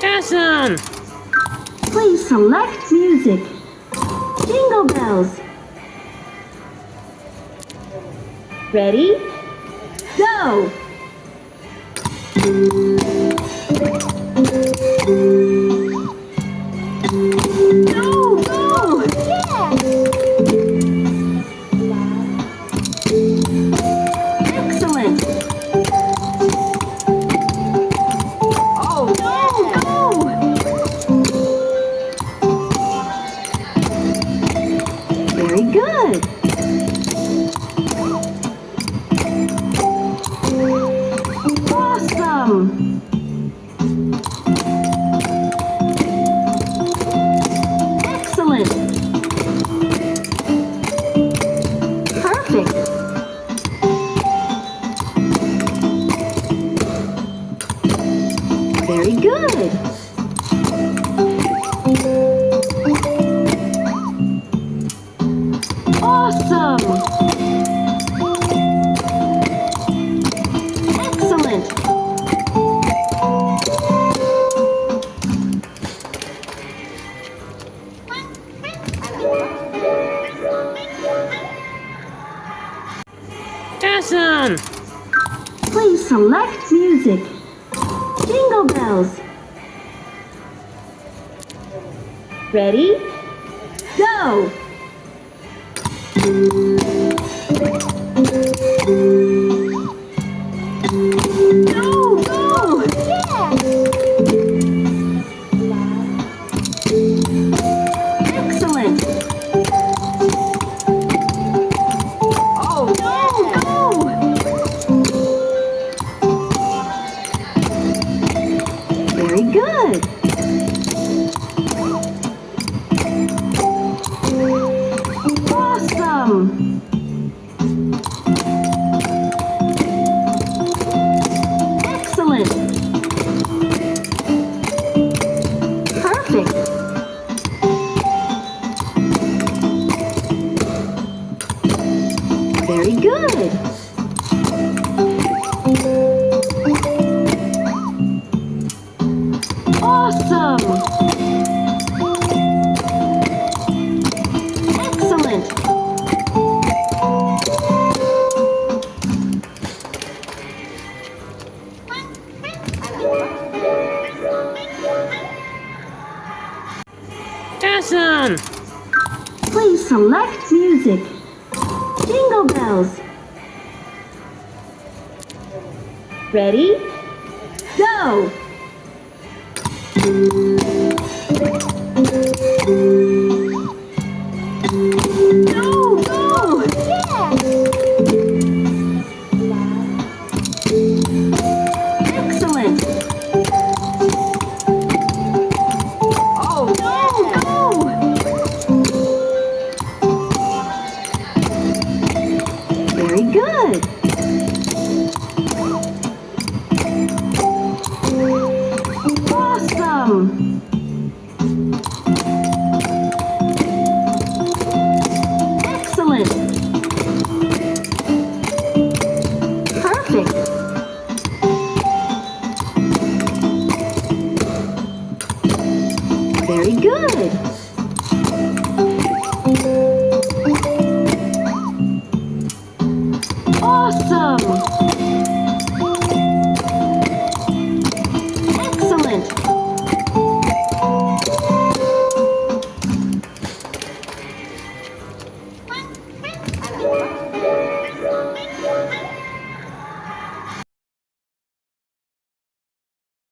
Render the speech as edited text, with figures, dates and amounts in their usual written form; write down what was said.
Awesome! Please select music. Jingle bells. Ready? Go! Go, go! Yes! Excellent! Oh, go, go! Very good! Awesome! Excellent! Perfect! Very good! Awesome! Excellent! Awesome! Please select music. Jingle bells. Ready? Go! Go, go! Yes! Excellent! Oh, go, go! Very good! Awesome! Excellent! Perfect! Very good! Awesome! Excellent! Awesome! Please select music. Jingle bells. Ready? Go! Go, go! Yes! Excellent! Oh, go, go! Very good! Awesome! Excellent! Perfect! Very good!